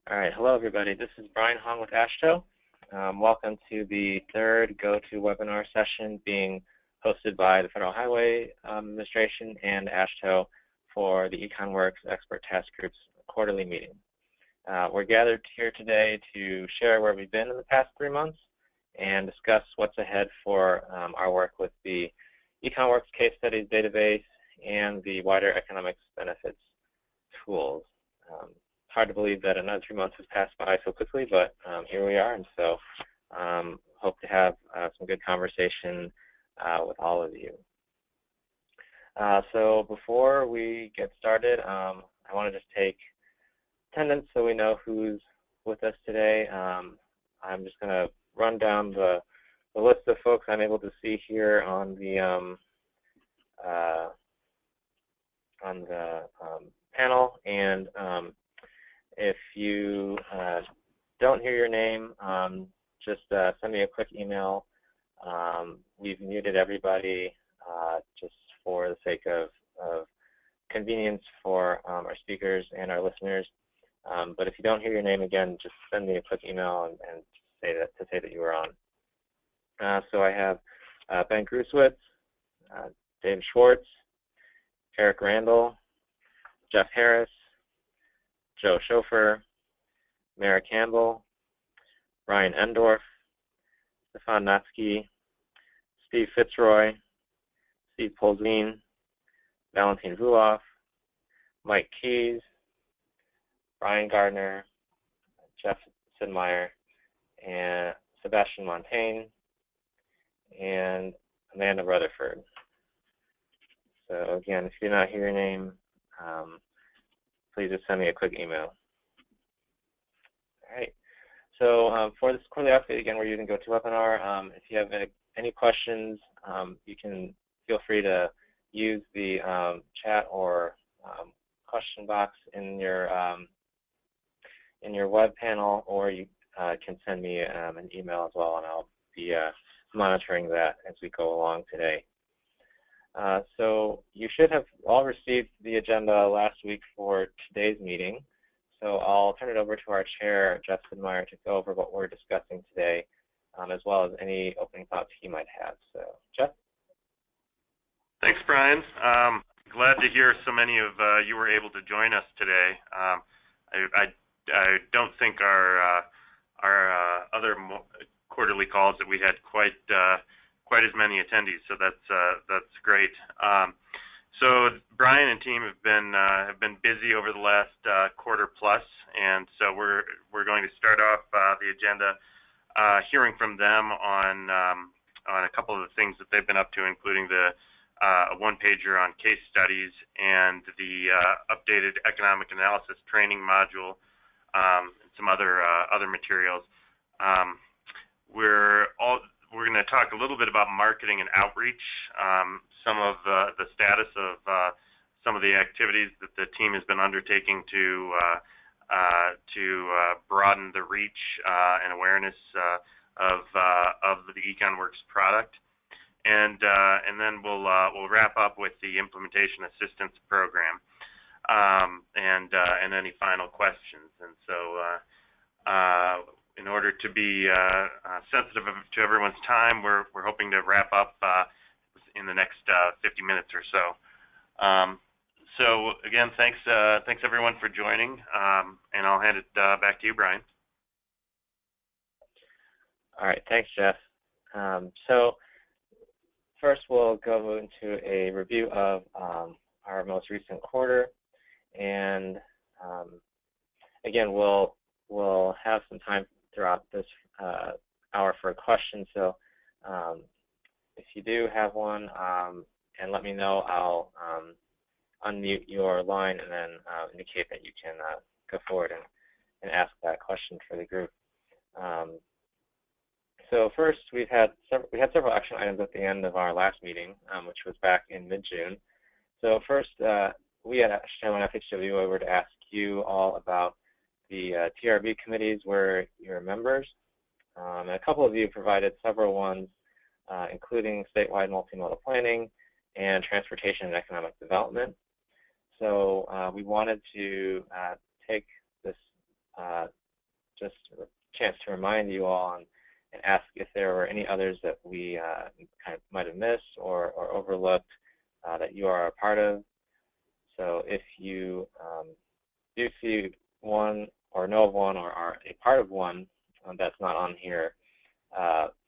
All right, hello everybody. This is Brian Hong with AASHTO. Welcome to the third GoToWebinar session being hosted by the Federal Highway Administration and AASHTO for the EconWorks Expert Task Group's quarterly meeting. We're gathered here today to share where we've been in the past 3 months and discuss what's ahead for our work with the EconWorks Case Studies database and the wider economics benefits tools. Hard to believe that another 3 months has passed by so quickly, but here we are, and so hope to have some good conversation with all of you. So before we get started, I want to just take attendance so we know who's with us today. I'm just going to run down the list of folks I'm able to see here on the panel, and if you don't hear your name, just send me a quick email. We've muted everybody just for the sake of convenience for our speakers and our listeners. But if you don't hear your name again, just send me a quick email and say that you were on. So I have Ben Gruswitz, Dave Schwartz, Eric Randall, Jeff Harris, Joe Schofer, Mara Campbell, Ryan Endorf, Stefan Natsky, Steve Fitzroy, Steve Polzin, Valentin Vuloff, Mike Keys, Brian Gardner, Jeff Sidmeyer, and Sebastian Montaigne, and Amanda Rutherford. So again, if you do not hear your name, please just send me a quick email. All right. So for this quarterly update, again, we're using GoToWebinar. If you have any questions, you can feel free to use the chat or question box in your web panel, or you can send me an email as well, and I'll be monitoring that as we go along today. So you should have all received the agenda last week for today's meeting. So I'll turn it over to our chair, Jeff Sidmeyer, to go over what we're discussing today, as well as any opening thoughts he might have. So, Jeff? Thanks, Brian. Glad to hear so many of you were able to join us today. I don't think our other quarterly calls that we had quite as many attendees, so that's great. So Brian and team have been busy over the last quarter plus, and so we're going to start off the agenda hearing from them on a couple of the things that they've been up to, including the one-pager on case studies and the updated economic analysis training module, and some other materials. We're going to talk a little bit about marketing and outreach, some of the status of some of the activities that the team has been undertaking to broaden the reach and awareness of the EconWorks product, and then we'll wrap up with the implementation assistance program, and any final questions. And so in order to be sensitive to everyone's time, we're hoping to wrap up in the next 50 minutes or so. So again, thanks everyone for joining, and I'll hand it back to you, Brian. All right, thanks, Jeff. So first, we'll go into a review of our most recent quarter, and again, we'll have some time throughout this hour for questions. So if you do have one, and let me know, I'll unmute your line and then indicate that you can go forward and ask that question for the group. So first, we had several action items at the end of our last meeting, which was back in mid-June. So first, we at AASHTO and FHW were to ask you all about the TRB committees where you're members. And a couple of you provided several ones, including statewide multimodal planning and transportation and economic development. So we wanted to take this just a chance to remind you all and ask if there were any others that we kind of might have missed or overlooked that you are a part of. So if you do see one or know of one or are a part of one that's not on here,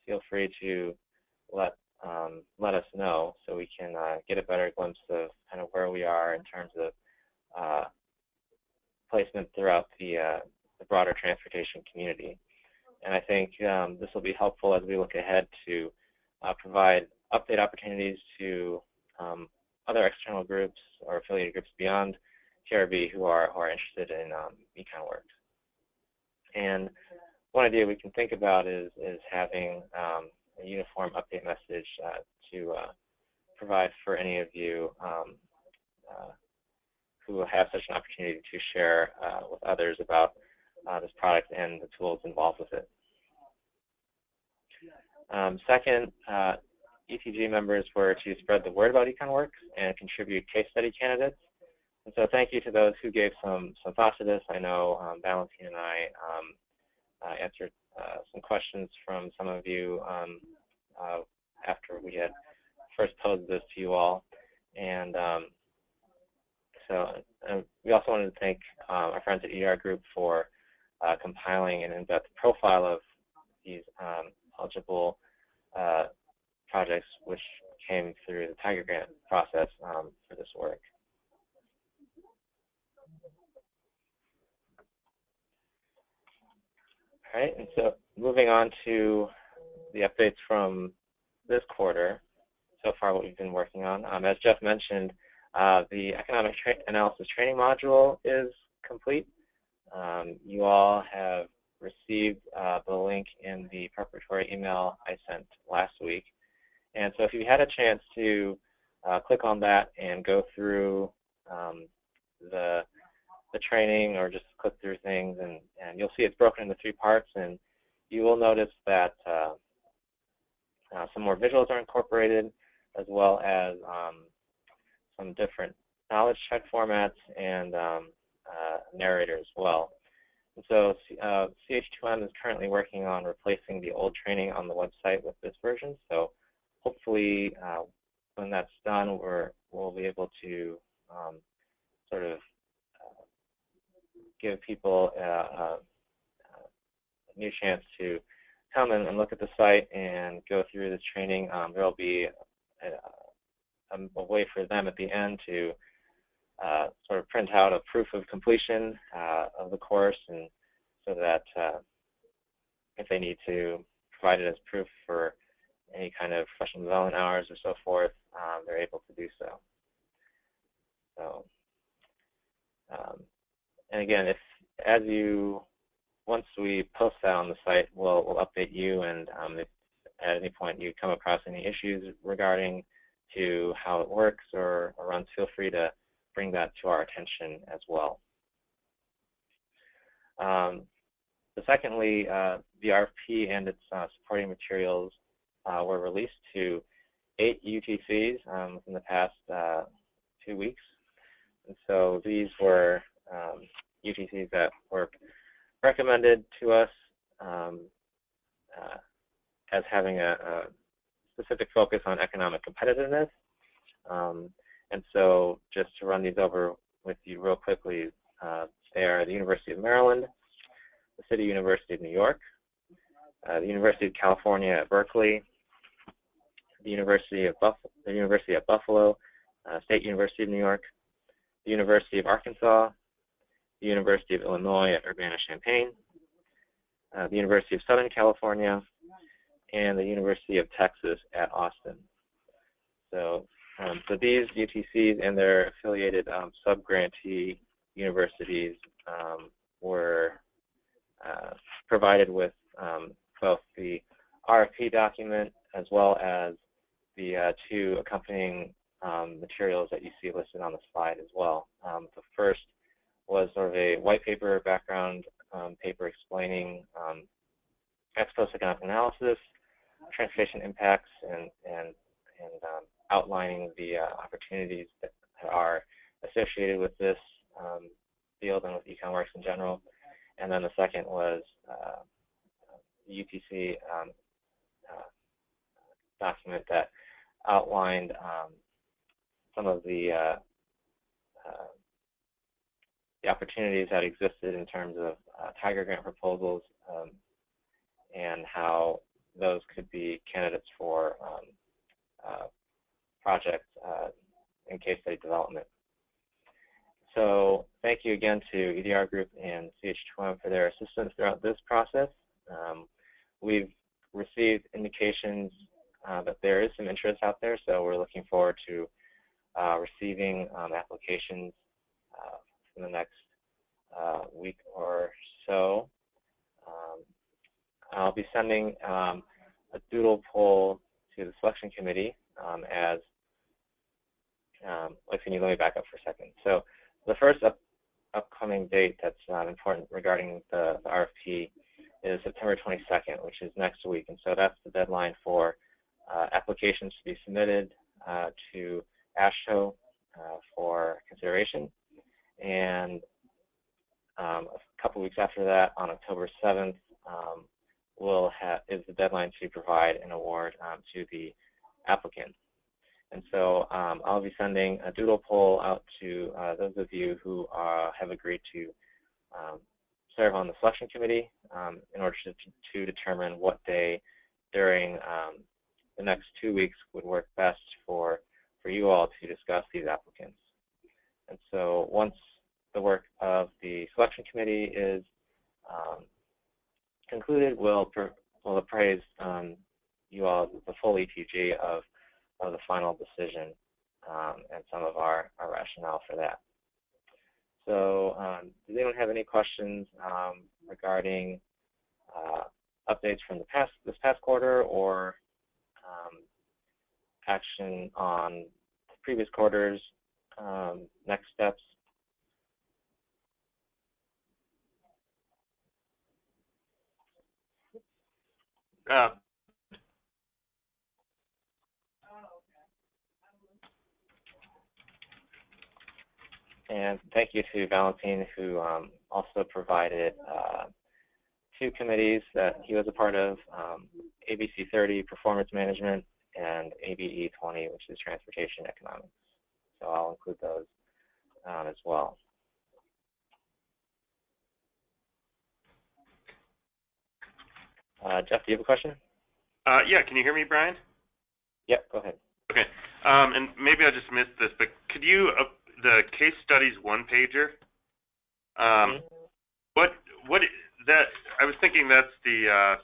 feel free to let us know so we can get a better glimpse of kind of where we are in terms of placement throughout the broader transportation community. And I think this will be helpful as we look ahead to provide update opportunities to other external groups or affiliated groups beyond TRB who are interested in EconWorks. And one idea we can think about is having a uniform update message to provide for any of you who have such an opportunity to share with others about this product and the tools involved with it. Second, ETG members were to spread the word about EconWorks and contribute case study candidates. And so thank you to those who gave some thought to this. I know Valentine and I answered some questions from some of you after we had first posed this to you all. And we also wanted to thank our friends at ER Group for compiling an in-depth profile of these eligible projects which came through the Tiger Grant process for this work. All right, and so moving on to the updates from this quarter, so far what we've been working on. As Jeff mentioned, the economic analysis training module is complete. You all have received the link in the preparatory email I sent last week. And so if you had a chance to click on that and go through the training or just click through things, and you'll see it's broken into 3 parts, and you will notice that some more visuals are incorporated, as well as some different knowledge check formats and narrator as well. And so CH2M is currently working on replacing the old training on the website with this version. So hopefully when that's done, we'll be able to sort of give people a new chance to come and look at the site and go through this training. There will be a way for them at the end to sort of print out a proof of completion of the course, and so that if they need to provide it as proof for any kind of professional development hours or so forth, they're able to do so. And again, once we post that on the site, we'll update you, and if at any point you come across any issues regarding to how it works or runs, feel free to bring that to our attention as well. Secondly, the RFP and its supporting materials were released to 8 UTCs within the past 2 weeks. And so these were UTCs that were recommended to us as having a specific focus on economic competitiveness. And so just to run these over with you real quickly, they are the University of Maryland, the City University of New York, the University of California at Berkeley, the University at Buffalo, State University of New York, the University of Arkansas, the University of Illinois at Urbana-Champaign, the University of Southern California, and the University of Texas at Austin. So these UTCs and their affiliated sub-grantee universities were provided with both the RFP document as well as the 2 accompanying materials that you see listed on the slide as well. The first was sort of a white paper background paper explaining ex post economic analysis, transportation impacts, and outlining the opportunities that are associated with this field and with EconWorks in general. and then the second was the UTC document that outlined some of the opportunities that existed in terms of Tiger Grant proposals and how those could be candidates for projects in case study development. So thank you again to EDR Group and CH2M for their assistance throughout this process. We've received indications that there is some interest out there, so we're looking forward to receiving applications in the next week or so. I'll be sending a doodle poll to the selection committee as, can you let me back up for a second? So the first upcoming date that's important regarding the RFP is September 22nd, which is next week. And so that's the deadline for applications to be submitted to AASHTO for consideration. And a couple weeks after that, on October 7th, is the deadline to provide an award to the applicant. And so I'll be sending a doodle poll out to those of you who have agreed to serve on the selection committee in order to determine what day during the next 2 weeks would work best for you all to discuss these applicants. And so once the work of the selection committee is concluded, we'll appraise you all the full ETG of the final decision and some of our rationale for that. So does anyone have any questions regarding updates from this past quarter or action on the previous quarters, next steps? And thank you to Valentin, who also provided 2 committees that he was a part of, ABC 30, Performance Management, and ABE 20, which is Transportation Economics. So I'll include those as well. Jeff, do you have a question? Yeah, can you hear me, Brian? Yep, go ahead. Okay, and maybe I just missed this, but could you, the case studies one-pager, what that, I was thinking that's the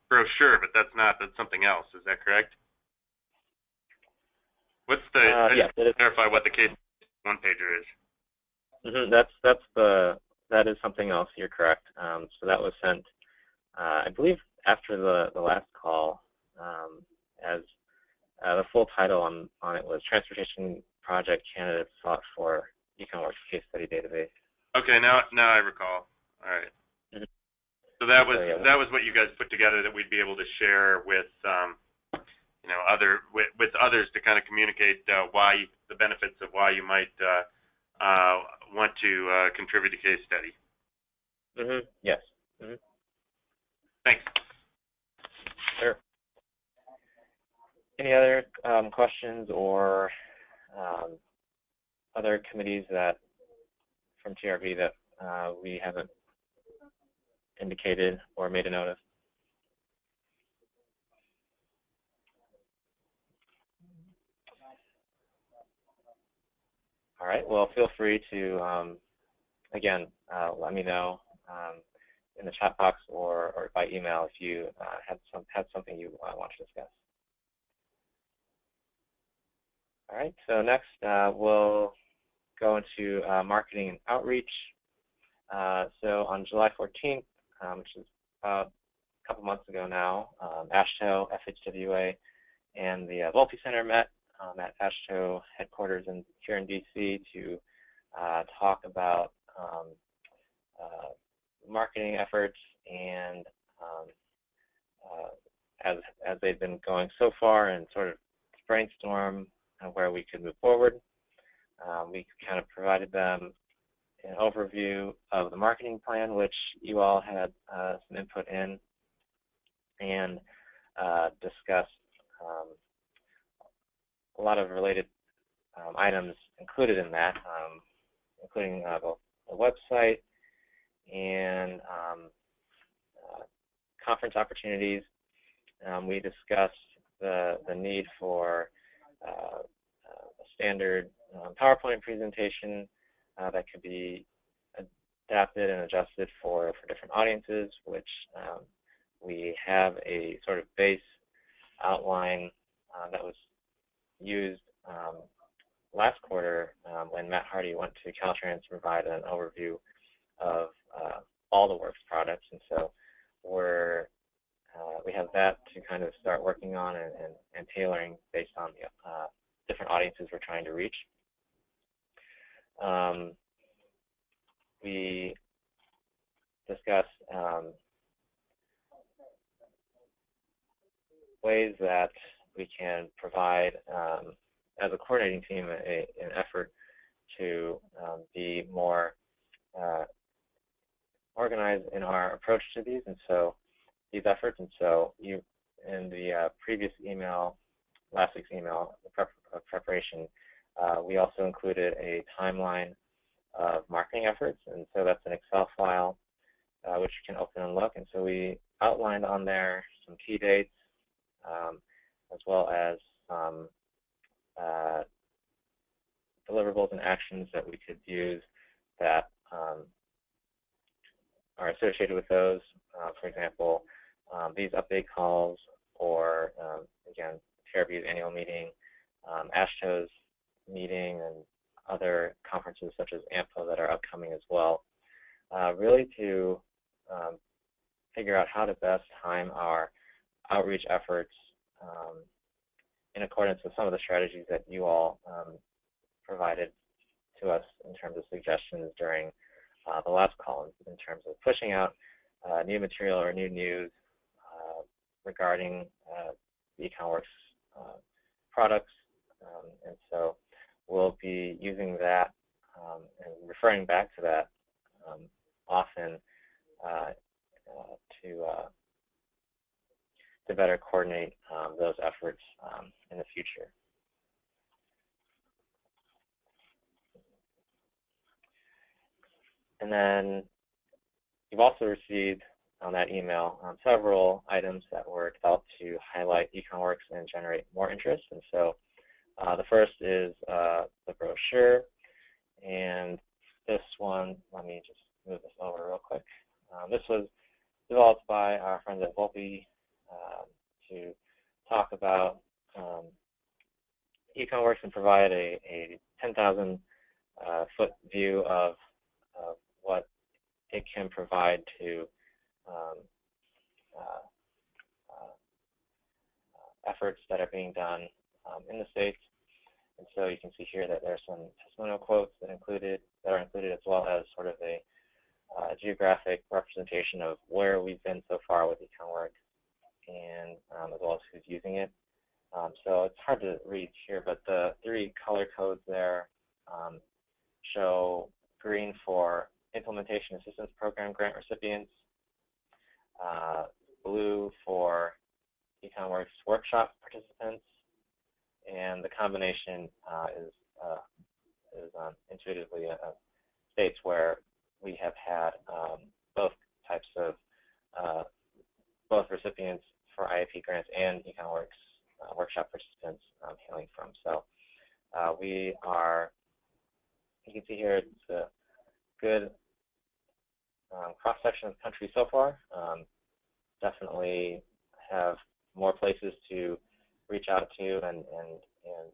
brochure, but that's not, that's something else, is that correct? What's the, yeah, clarify what the case one-pager is. Mm-hmm, that is something else, you're correct. So that was sent, I believe, after the last call, as the full title on it was Transportation Project Candidates Sought for EconWorks Case Study Database. Okay, now I recall. All right. Mm-hmm. So that was what you guys put together that we'd be able to share with with others to kind of communicate why the benefits of why you might want to contribute to case study. Mm-hmm. Yes. Mm-hmm. Thanks. Sure. Any other questions or other committees that from TRV that we haven't indicated or made a note of? All right. Well, feel free to again let me know in the chat box or by email if you had something you want to discuss. All right, so next we'll go into marketing and outreach. So on July 14th, which is about a couple months ago now, AASHTO, FHWA, and the Volpe Center met at AASHTO headquarters here in DC to talk about marketing efforts and as they've been going so far and sort of brainstorm where we could move forward. We kind of provided them an overview of the marketing plan, which you all had some input in, and discuss a lot of related items included in that, including the website and conference opportunities. We discussed the need for a standard PowerPoint presentation that could be adapted and adjusted for different audiences, which we have a sort of base outline that was used last quarter when Matt Hardy went to Caltrans to provide an overview of all the Works products. And so we have that to kind of start working on and tailoring based on the different audiences we're trying to reach. We discussed ways that we can provide, as a coordinating team, an effort to be more organized in our approach to these, and so these efforts. And so you, in the previous email, last week's email, the preparation, we also included a timeline of marketing efforts, and so that's an Excel file which you can open and look. And so we outlined on there some key dates, as well as some deliverables and actions that we could use that are associated with those. For example, these update calls, or again, TRB's annual meeting, ASHTO's meeting, and other conferences such as AMPO that are upcoming as well, really to figure out how to best time our outreach efforts in accordance with some of the strategies that you all provided to us in terms of suggestions during the last call, in terms of pushing out new material or new news regarding the EconWorks products. And so we'll be using that and referring back to that often to better coordinate those efforts in the future. And then you've also received on that email several items that were developed to highlight EconWorks and generate more interest. And so the first is the brochure, and this one, let me just move this over real quick. This was developed by our friends at Volpe to talk about EconWorks and provide a 10,000 foot view of what it can provide to efforts that are being done in the States. And so you can see here that there are some testimonial quotes that are included, as well as sort of a geographic representation of where we've been so far with EconWorks, and as well as who's using it. So it's hard to read here, but the three color codes there show green for Implementation Assistance Program grant recipients, blue for EconWorks workshop participants, and the combination is intuitively states where we have had both types of both recipients for IAP grants and EconWorks workshop participants hailing from. So we are, you can see here, it's a good cross-section of the country so far. Definitely have more places to reach out to and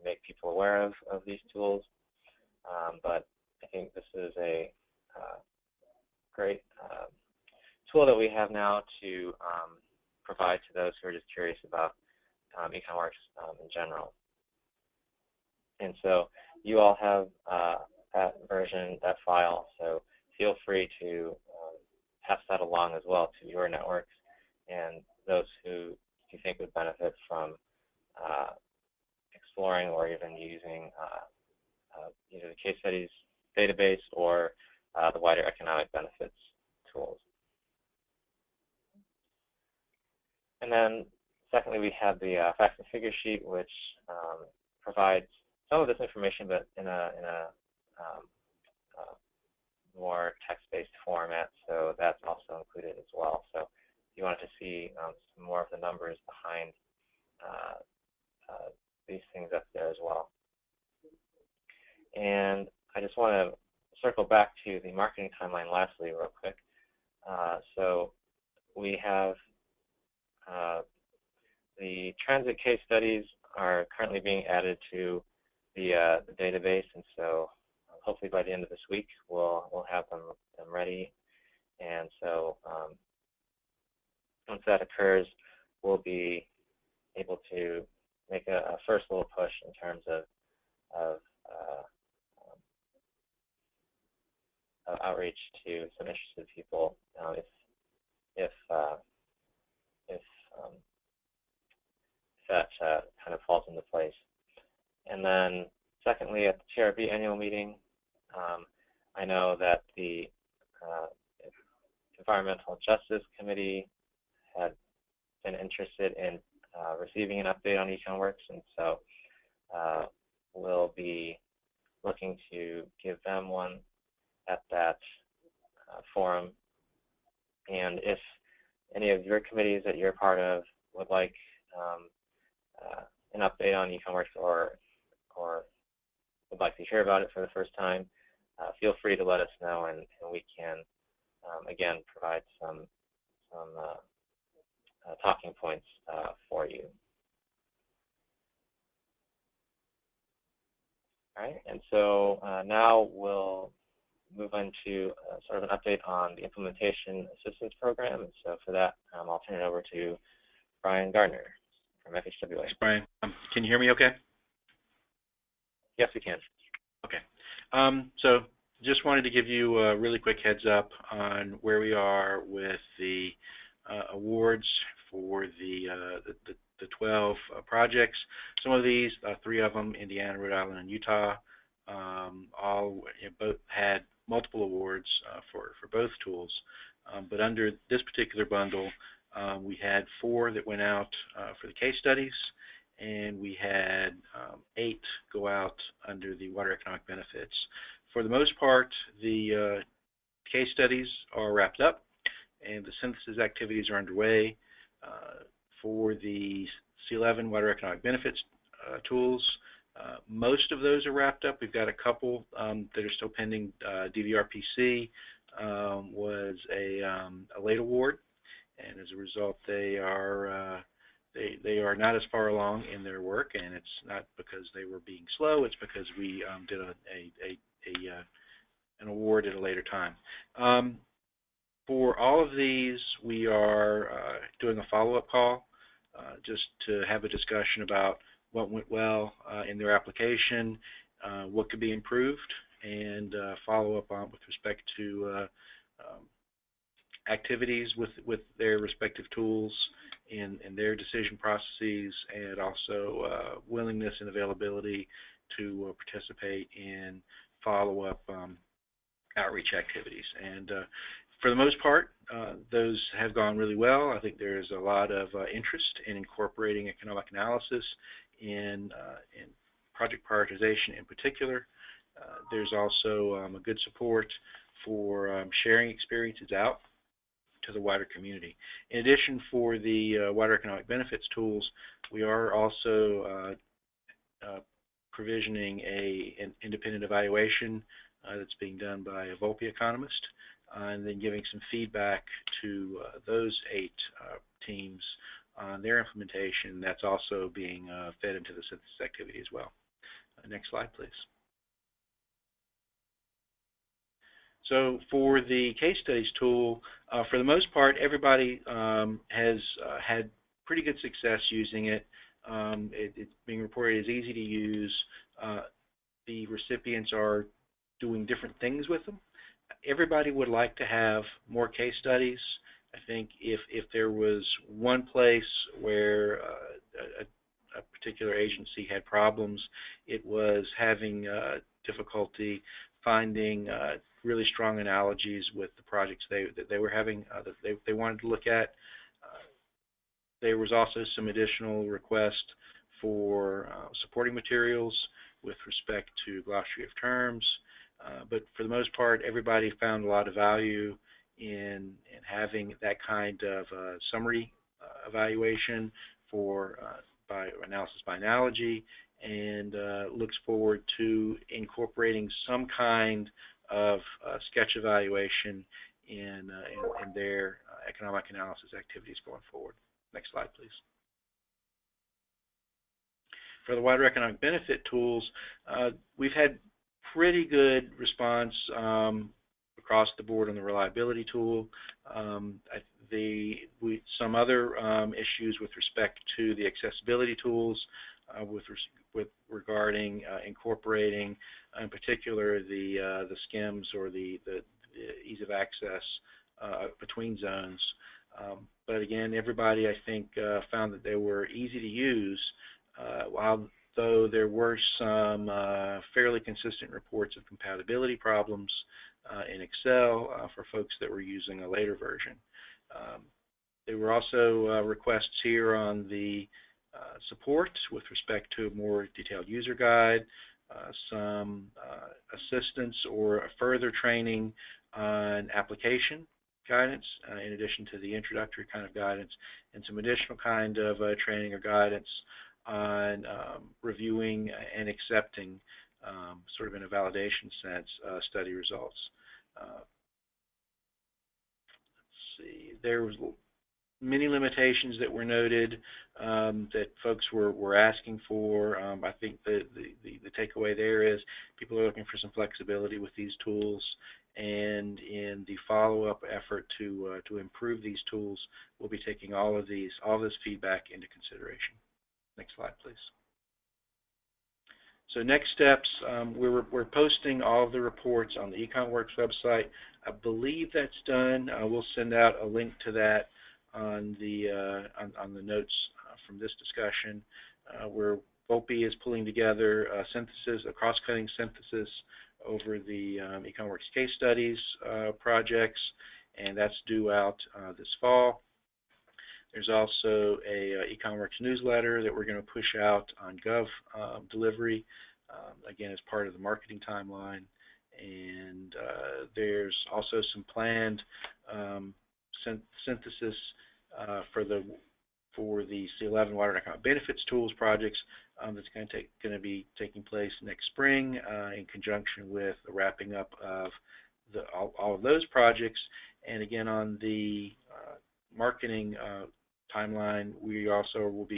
make people aware of these tools. But I think this is a great tool that we have now to provide to those who are just curious about EconWorks in general. And so you all have that version, that file, so feel free to pass that along as well to your networks and those who you think would benefit from exploring or even using either the case studies database or the wider economic benefits tools. And then secondly, we have the facts and figure sheet, which provides some of this information, but in a more text-based format, so that's also included as well. So if you wanted to see some more of the numbers behind these things, that's there as well. And I just want to circle back to the marketing timeline lastly real quick. So we have the transit case studies are currently being added to the database, and so hopefully by the end of this week we'll have them ready. And so once that occurs, we'll be able to make a first little push in terms of outreach to some interested people if that kind of falls into place. And then secondly, at the TRB annual meeting, I know that the Environmental Justice Committee had been interested in receiving an update on EconWorks, and so we'll be looking to give them one at that forum. And if any of your committees that you're part of would like an update on EconWorks or would like to hear about it for the first time, feel free to let us know, and we can again provide some talking points for you. All right, and so now we'll move on to sort of an update on the Implementation Assistance Program. And so for that, I'll turn it over to Brian Gardner from FHWA. Thanks, Brian. Can you hear me okay? Yes, we can. Okay. So just wanted to give you a really quick heads up on where we are with the awards for the 12 projects. Some of these, 3 of them, Indiana, Rhode Island, and Utah, both had multiple awards for both tools. But under this particular bundle, we had 4 that went out for the case studies, and we had 8 go out under the water economic benefits. For the most part, the case studies are wrapped up, and the synthesis activities are underway. For the C11 water economic benefits tools, most of those are wrapped up. We've got a couple that are still pending. DVRPC was a late award, and as a result, they are not as far along in their work, and it's not because they were being slow. It's because we did an award at a later time. For all of these, we are doing a follow-up call just to have a discussion about what went well in their application, what could be improved, and follow up on with respect to activities with their respective tools in their decision processes, and also willingness and availability to participate in follow-up outreach activities. And for the most part, those have gone really well. I think there's a lot of interest in incorporating economic analysis in project prioritization in particular. There's also a good support for sharing experiences out to the wider community. In addition, for the water economic benefits tools, we are also provisioning an independent evaluation that's being done by a Volpe economist, and then giving some feedback to those 8 teams on their implementation. That's also being fed into the synthesis activity as well. Next slide, please. So for the case studies tool, for the most part, everybody has had pretty good success using it. It's being reported as easy to use. The recipients are doing different things with them. Everybody would like to have more case studies. I think if there was one place where a particular agency had problems, it was having difficulty finding really strong analogies with the projects that they were having, that they wanted to look at. There was also some additional requests for supporting materials with respect to glossary of terms, but for the most part, everybody found a lot of value in having that kind of summary evaluation for by analysis by analogy, and looks forward to incorporating some kind of sketch evaluation in their economic analysis activities going forward. Next slide, please. For the wider economic benefit tools, we've had pretty good response across the board on the reliability tool. Some other issues with respect to the accessibility tools, regarding incorporating, in particular, the skims or the ease of access between zones. But again, everybody, I think, found that they were easy to use, although there were some fairly consistent reports of compatibility problems in Excel for folks that were using a later version. There were also requests here on the support with respect to a more detailed user guide, some assistance or further training on application guidance, in addition to the introductory kind of guidance, and some additional kind of training or guidance on reviewing and accepting, sort of in a validation sense, study results. Let's see, there was many limitations that were noted that folks were asking for. I think the takeaway there is people are looking for some flexibility with these tools, and in the follow-up effort to improve these tools, we'll be taking all this feedback into consideration. Next slide, please. So next steps, we're posting all of the reports on the EconWorks website. I believe that's done. We'll send out a link to that on the notes from this discussion, where VOPI is pulling together a cross-cutting synthesis over the EconWorks case studies projects, and that's due out this fall. There's also a EconWorks newsletter that we're going to push out on Gov delivery, again as part of the marketing timeline. And there's also some planned synthesis for the C11 Water and Economic Benefits Tools projects that's going to be taking place next spring in conjunction with the wrapping up of all of those projects. And again, on the marketing timeline, we also will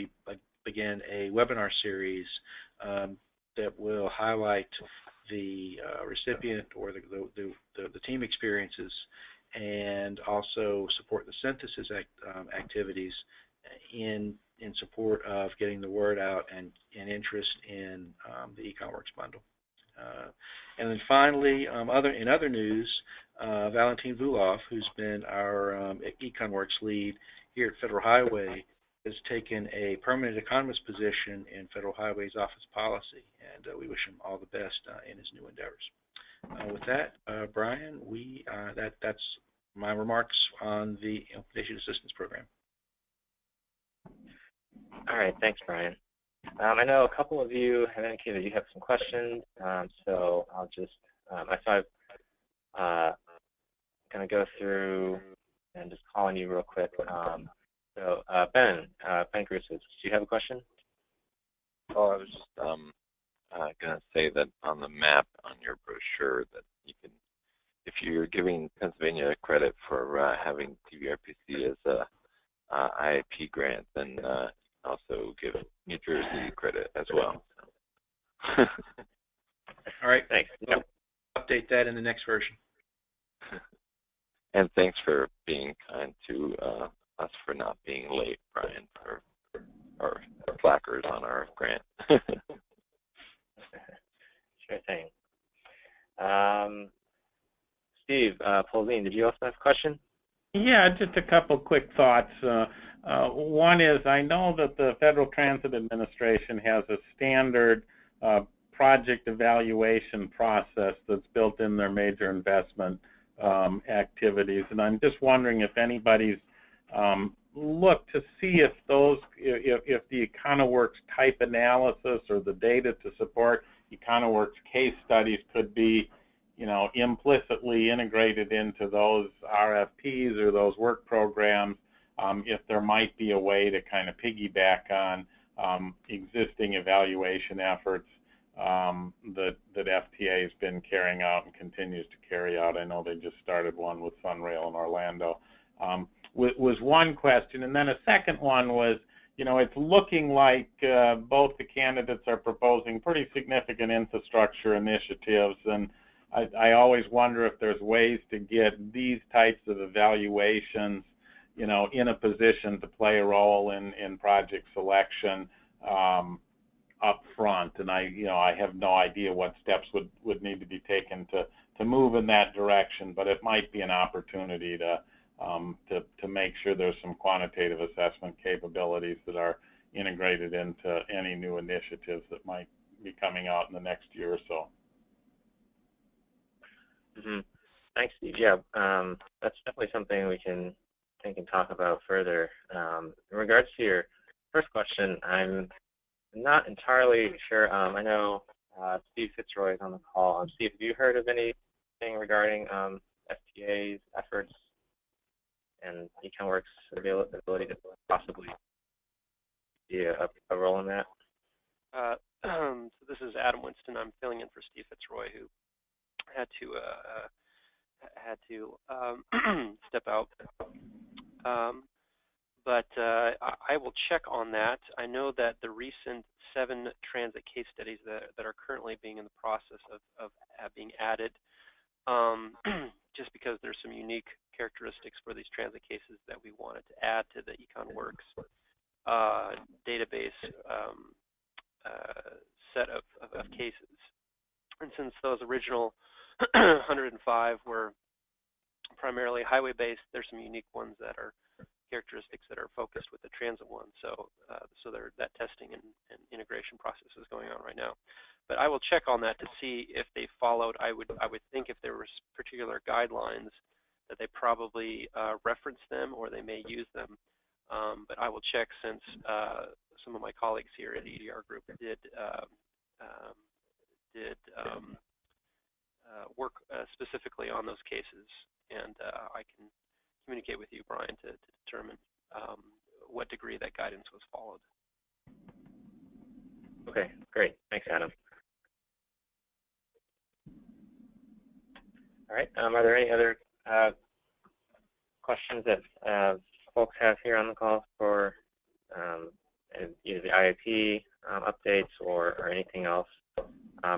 begin a webinar series that will highlight the recipient or the team experiences, and also support the synthesis activities in support of getting the word out and interest in the EconWorks bundle. And then finally, in other news, Valentin Vulov, who's been our EconWorks lead here at Federal Highway, has taken a permanent economist position in Federal Highway's Office of Policy, and we wish him all the best in his new endeavors. With that, Brian, that's my remarks on the Implementation Assistance Program. All right, thanks, Brian. I know a couple of you have indicated you have some questions, so I'll just, I'm going to go through and just call on you real quick. So Ben Cruces, do you have a question? Oh, I was just going to say that on the map on your brochure that you can, if you're giving Pennsylvania credit for having TVRPC as a IIP grant, then also give New Jersey credit as well. All right. Thanks. We'll update that in the next version. And thanks for being kind to us for not being late, Brian, for our placards on our grant. Sure thing. Steve Polzine, did you also have a question? Yeah, just a couple quick thoughts. One is, I know that the Federal Transit Administration has a standard project evaluation process that's built in their major investment activities. And I'm just wondering if anybody's looked to see if if the EconWorks type analysis or the data to support EconWorks case studies could be, implicitly integrated into those RFPs or those work programs, if there might be a way to kind of piggyback on existing evaluation efforts that FTA has been carrying out and continues to carry out. I know they just started one with Sunrail in Orlando. Was one question. And then a second one was, it's looking like both the candidates are proposing pretty significant infrastructure initiatives, and I always wonder if there's ways to get these types of evaluations, in a position to play a role in project selection up front. And I have no idea what steps would need to be taken to move in that direction, but it might be an opportunity to make sure there's some quantitative assessment capabilities that are integrated into any new initiatives that might be coming out in the next year or so. Mm-hmm. Thanks, Steve. Yeah, that's definitely something we can talk about further. In regards to your first question, I'm not entirely sure. I know Steve Fitzroy is on the call. Steve, have you heard of anything regarding FTA's efforts and EconWorks' ability to possibly be a role in that? So this is Adam Winston. I'm filling in for Steve Fitzroy, who had to step out. But I will check on that. I know that the recent 7 transit case studies that are currently being in the process of being added, just because there's some unique characteristics for these transit cases that we wanted to add to the EconWorks database set of cases. And since those original 105 were primarily highway-based, there's some unique ones that are characteristics that are focused with the transit one. So that testing and integration process is going on right now. But I will check on that to see if they followed. I would think if there were particular guidelines that they probably reference them or they may use them. But I will check, since some of my colleagues here at EDR Group did work specifically on those cases, and I can communicate with you, Brian, to determine what degree that guidance was followed. Okay, great. Thanks, Adam. All right. Are there any other questions that folks have here on the call for either the IIP updates or anything else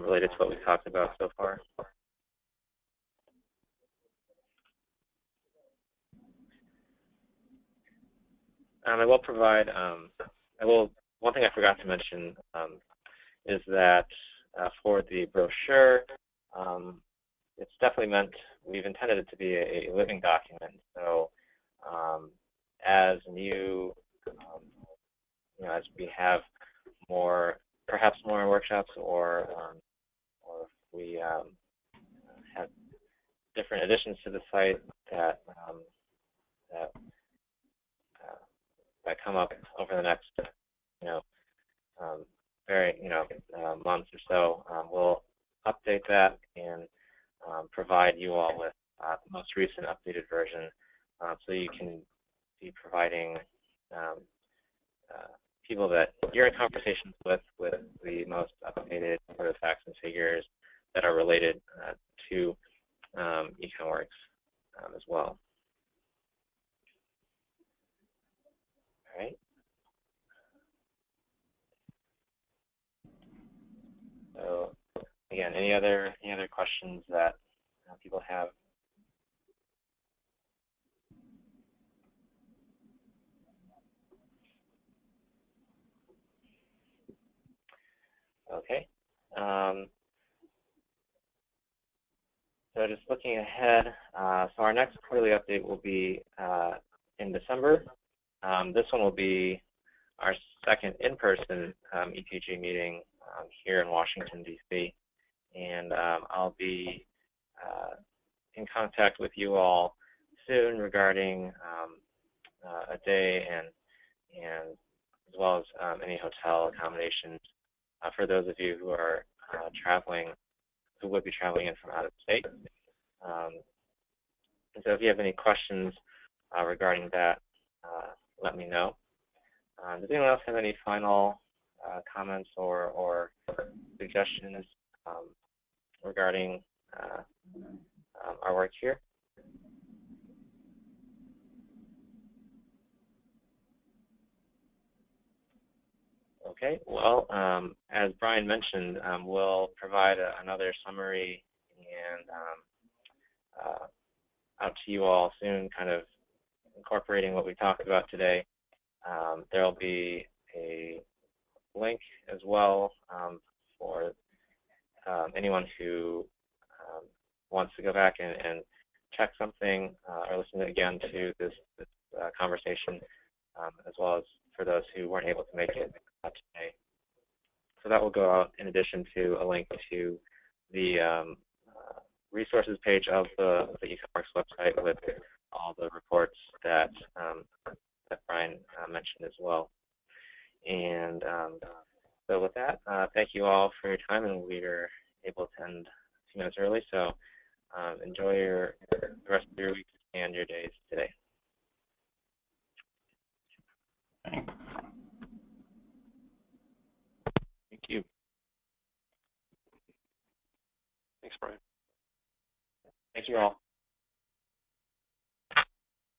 related to what we've talked about so far? I will provide, one thing I forgot to mention is that for the brochure, it's definitely we've intended it to be a living document. So as as we have perhaps more workshops, or if we have different additions to the site that come up over the next, months or so, we'll update that and provide you all with the most recent updated version, so you can be providing people that you're in conversations with the most updated sort of facts and figures that are related to EconWorks as well. All right. So again, any other questions that people have? Okay. So just looking ahead, so our next quarterly update will be in December. This one will be our second in-person ETG meeting here in Washington, D.C. And I'll be in contact with you all soon regarding a day and as well as any hotel accommodations for those of you who are traveling, who would be traveling in from out of state. And so if you have any questions regarding that, let me know. Does anyone else have any final comments or suggestions regarding our work here? Okay, well, as Brian mentioned, we'll provide another summary and out to you all soon, kind of incorporating what we talked about today. There will be a link as well for anyone who wants to go back and check something or listen again to this conversation, as well as for those who weren't able to make it today. So that will go out in addition to a link to the resources page of the EconWorks website with all the reports that that Brian mentioned as well. And so with that, thank you all for your time, and we were able to end 2 minutes early. So enjoy the rest of your week and your days today. Thanks. Thank you. Thanks, Brian. Thank you all.